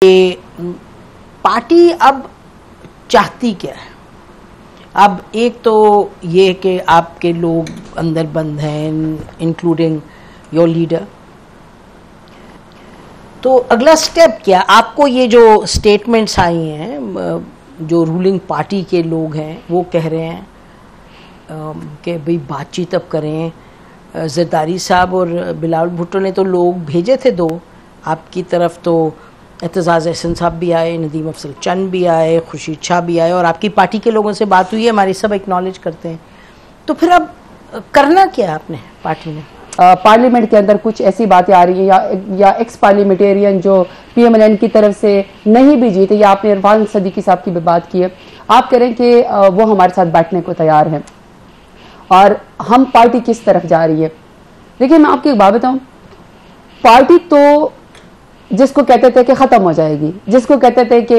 कि पार्टी अब चाहती क्या है? अब एक तो ये कि आपके लोग अंदर बंद हैं, इंक्लूडिंग योर लीडर, तो अगला स्टेप क्या? आपको ये जो स्टेटमेंट्स आई हैं, जो रूलिंग पार्टी के लोग हैं वो कह रहे हैं कि भाई बातचीत अब करें। जरदारी साहब और बिलावल भुट्टो ने तो लोग भेजे थे दो आपकी तरफ, तो एतजाज़ एहसन साहब भी आए, नदीम अफजल चंद भी आए, खुर्शीद शाह भी आए, और आपकी पार्टी के लोगों से बात हुई है, हमारी सब एक्नॉलेज करते हैं। तो फिर अब करना क्या है आपने पार्टी ने? पार्लियामेंट के अंदर कुछ ऐसी बातें आ रही हैं या एक्स पार्लियामेंटेरियन जो PMLN की तरफ से नहीं भी जीते, या आपने इरफान सदीकी साहब की भी बात की है, आप कह रहे हैं कि वो हमारे साथ बैठने को तैयार हैं, और हम पार्टी किस तरफ जा रही है। देखिए मैं आपको एक बात बताऊं, पार्टी तो जिसको कहते थे कि खत्म हो जाएगी, जिसको कहते थे कि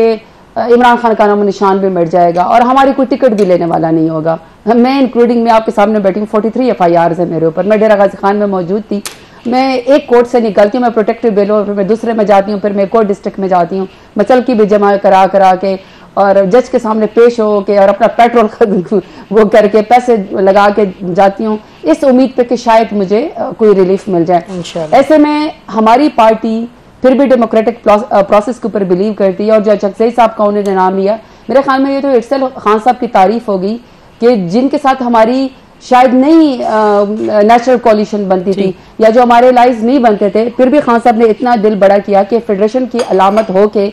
इमरान खान का नाम निशान भी मिट जाएगा और हमारी कोई टिकट भी लेने वाला नहीं होगा, मैं इंक्लूडिंग, मैं आपके सामने बैठी हूँ, 43 FIRs है मेरे ऊपर, मैं डेरा गाजी खान में मौजूद थी, मैं एक कोर्ट से निकलती हूँ, मैं प्रोटेक्टिव बेल हो, फिर मैं दूसरे में जाती हूँ, फिर मैं एक और डिस्ट्रिक्ट में जाती हूँ, मैं चल की भी जमा करा के और जज के सामने पेश हो के और अपना पेट्रोल वो करके पैसे लगा के जाती हूँ, इस उम्मीद पे कि शायद मुझे कोई रिलीफ मिल जाए। ऐसे में हमारी पार्टी फिर भी डेमोक्रेटिक प्रोसेस के ऊपर बिलीव करती है, और जो चकजई साहब का उन्होंने नाम लिया, मेरे ख्याल में ये तो इटसेल्फ खान साहब की तारीफ होगी कि जिनके साथ हमारी शायद नहीं नेचुरल कोलिशन बनती थी, या जो हमारे लाइज नहीं बनते थे, फिर भी खान साहब ने इतना दिल बड़ा किया कि फेडरेशन की अलामत हो के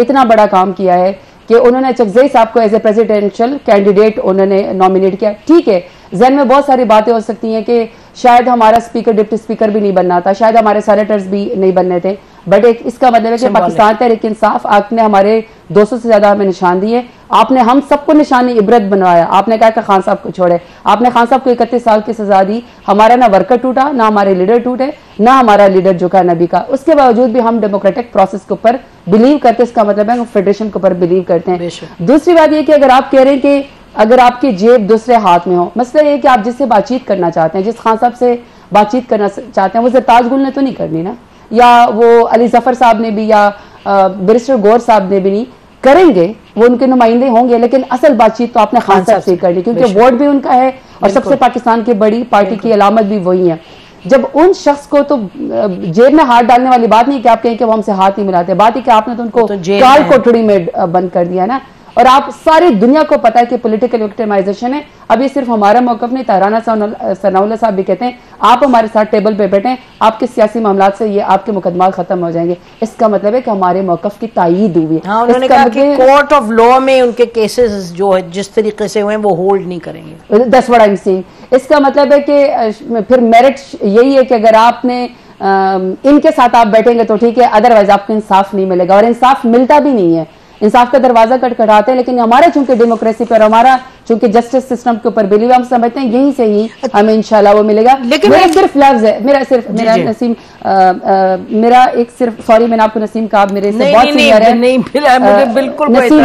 इतना बड़ा काम किया है कि उन्होंने चकजई साहब को एज ए प्रेसिडेंशियल कैंडिडेट उन्होंने नॉमिनेट किया। ठीक है, जहन में बहुत सारी बातें हो सकती हैं कि शायद हमारा स्पीकर डिप्टी स्पीकर भी नहीं बनना था, शायद हमारे सेनेटर्स भी नहीं बनने थे, बट एक इसका मतलब है कि पाकिस्तान तहरीक इंसाफ आपने हमारे 200 से ज्यादा हमें निशान दिए, आपने हम सबको निशानी इबरत बनवाया। आपने कहा कि खान साहब को छोड़े, आपने खान साहब को 31 साल की सजा दी, हमारा ना वर्कर टूटा, ना हमारे लीडर टूटे, ना हमारा लीडर झुका नबी का। उसके बावजूद भी हम डेमोक्रेटिक प्रोसेस के ऊपर बिलीव करते हैं, इसका मतलब है हम फेडरेशन के ऊपर बिलीव करते हैं। दूसरी बात यह कि अगर आप कह रहे हैं कि अगर आपकी जेब दूसरे हाथ में हो, मसला ये कि आप जिससे बातचीत करना चाहते हैं, जिस खान साहब से बातचीत करना चाहते हैं, वो सरताज गुल ने तो नहीं करनी ना, या वो अली जफर साहब ने भी, या बैरिस्टर गौर साहब ने भी नहीं करेंगे, वो उनके नुमाइंदे होंगे, लेकिन असल बातचीत तो आपने खान साहब से करनी, क्योंकि वोट भी उनका है और सबसे पाकिस्तान की बड़ी पार्टी की अलामत भी वही है। जब उन शख्स को तो जेब में हाथ डालने वाली बात नहीं कि आप कहें कि वो हमसे हाथ नहीं मिलाते, बात ही कि आपने तो उनको काल कोठड़ी में बंद कर दिया ना, और आप सारी दुनिया को पता है कि पॉलिटिकल विक्टिमाइजेशन है। अब ये सिर्फ हमारा मौकफ नहीं, तहराना सनाउल्लाह साहब भी कहते हैं आप हमारे साथ टेबल पे बैठे, आपके सियासी मामलात से ये आपके मुकदमा खत्म हो जाएंगे। इसका मतलब है कि हमारे मौकफ की तायीद हुई है। हाँ, उन्होंने कहा कि कोर्ट ऑफ लॉ में उनके केसेस जो है जिस तरीके से हुए वो होल्ड नहीं करेंगे। That's what I am saying. इसका मतलब है कि फिर मेरिट यही है कि अगर आपने इनके साथ आप बैठेंगे तो ठीक है, अदरवाइज आपको इंसाफ नहीं मिलेगा, और इंसाफ मिलता भी नहीं है। इंसाफ का दरवाजा खटखटाते हैं, लेकिन हमारे चूंकि डेमोक्रेसी पर, हमारा चूंकि जस्टिस सिस्टम के ऊपर बिलीव, हम समझते हैं यहीं से ही हमें इंशाल्लाह वो मिलेगा। लेकिन मेरा सिर्फ लफ्ज है, मेरा नसीम, मेरा एक सिर्फ, सॉरी मैंने आपको नसीम कहा, मेरे से बहुत सीनियर है, नहीं मिला मुझे बिल्कुल नसीम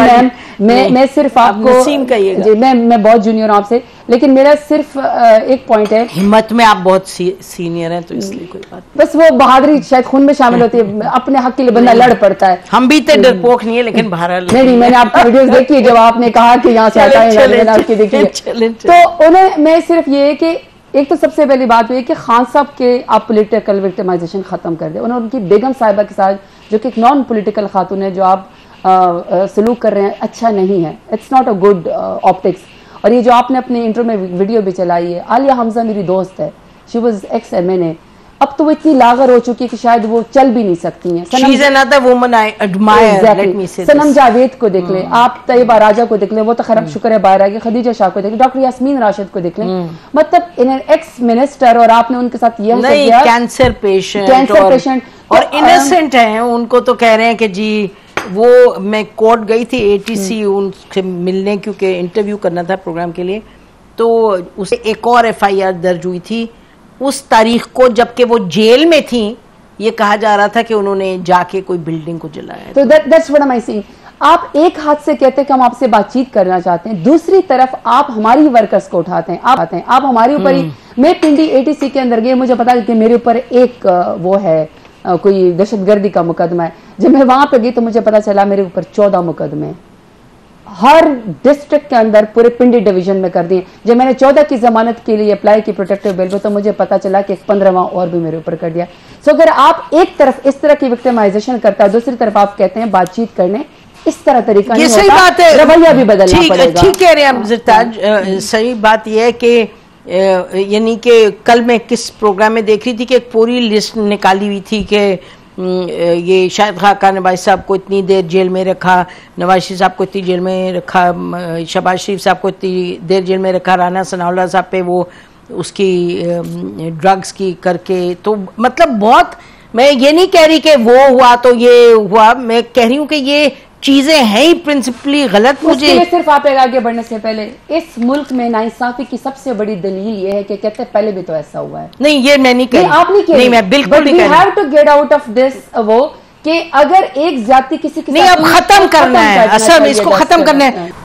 मैम, मैं सिर्फ आपको नसीम कहिएगा जी, मैं बहुत जूनियर हूं आपसे, लेकिन मेरा सिर्फ एक पॉइंट है, हिम्मत में आप बहुत सीनियर हैं तो इसलिए कोई बात, बस वो बहादुरी शायद खून में शामिल होती है, अपने हक के लिए बंदा लड़ पड़ता है। हम भी इतने डरपोक नहीं है, लेकिन नहीं, मैंने आपकी वीडियोस देखी है, जब आपने कहा कि यहाँ से हटाएं, आपकी देखी है, तो उन्हें मैं सिर्फ ये है कि एक तो सबसे पहली बात ये कि खान साहब के आप पॉलिटिकल विक्टिमाइजेशन खत्म कर दे। उन्होंने उनकी बेगम साहिबा के साथ, जो कि एक नॉन पॉलिटिकल खातून है, जो आप सलूक कर रहे हैं अच्छा नहीं है, it's not a good optics. और ये जो आपने अपने इंट्रो में वीडियो भी चलाई है, आलिया हमजा मेरी दोस्त है, शी वाज एक्स MNA, अब तो वो इतनी लागर हो चुकी है कि शायद वो चल भी नहीं सकती हैं। सनम जावेद को देख लें, आप तैयबा राजा को देख लें, वो तो खैर शुक्र है बाहर आ गई, खदीजा शाह को देख लें, डॉक्टर यास्मीन राशिद को देख लें, मतलब इन एक्स मिनिस्टर, और आपने उनके साथ यह कैंसर पेशेंट और इनोसेंट हैं, उनको तो कह रहे हैं कि जी वो, मैं कोर्ट गई थी ATC उनसे मिलने, क्योंकि इंटरव्यू करना था प्रोग्राम के लिए, तो उसे एक और FIR दर्ज हुई थी उस तारीख को, जबकि वो जेल में थी। ये कहा जा रहा था कि उन्होंने जाके कोई बिल्डिंग को जलाया। तो that's what I am saying. आप एक हाथ से कहते हैं कि हम आपसे बातचीत करना चाहते हैं, दूसरी तरफ आप हमारी वर्कर्स को उठाते हैं, आप हमारे ऊपर ही। मैं पिंडी ATC के अंदर गई, मुझे पता है कि मेरे ऊपर एक वो है कोई दहशतगर्दी का मुकदमा है। जब मैं वहां पे गई तो मुझे पता चला मेरे ऊपर 14 मुकदमे हर डिस्ट्रिक्ट के अंदर पूरे पिंडी डिवीजन में कर दिए। जब मैंने 14 की जमानत के लिए अप्लाई की प्रोटेक्टिव बेल पे तो मुझे पता चला कि 15वां और भी मेरे ऊपर कर दिया। सो अगर आप एक तरफ इस तरह की विक्टिमाइजेशन करता है, दूसरी तरफ आप कहते हैं बातचीत करने, इस तरह तरीका नहीं होता, सही बात है, रवैया भी बदलना पड़ेगा। ठीक कह रहे हैं आप ज़रताज। सही बात यह है कि यानी कि कल मैं किस प्रोग्राम में देख रही थी कि एक पूरी लिस्ट निकाली हुई थी कि ये शाहिद खान नवाज साहब को इतनी देर जेल में रखा, नवाज शरीफ साहब को इतनी जेल में रखा, शहबाज शरीफ साहब को इतनी देर जेल में रखा, राना सनाउल्लाह साहब पे वो उसकी ड्रग्स की करके। तो मतलब बहुत, मैं ये नहीं कह रही कि वो हुआ तो ये हुआ, मैं कह रही हूँ कि ये चीजें हैं ही प्रिंसिपली गलत। मुझे सिर्फ आप आगे बढ़ने से पहले, इस मुल्क में नाइंसाफी की सबसे बड़ी दलील ये है कि कहते हैं पहले भी तो ऐसा हुआ है। नहीं, ये मैं नहीं कह रही, आप नहीं कह रही, नहीं मैं बिल्कुल नहीं कह रही। We have to get out of this वो कि अगर एक जाति किसी के नहीं, अब खत्म करना है, असल में इसको खत्म करना है।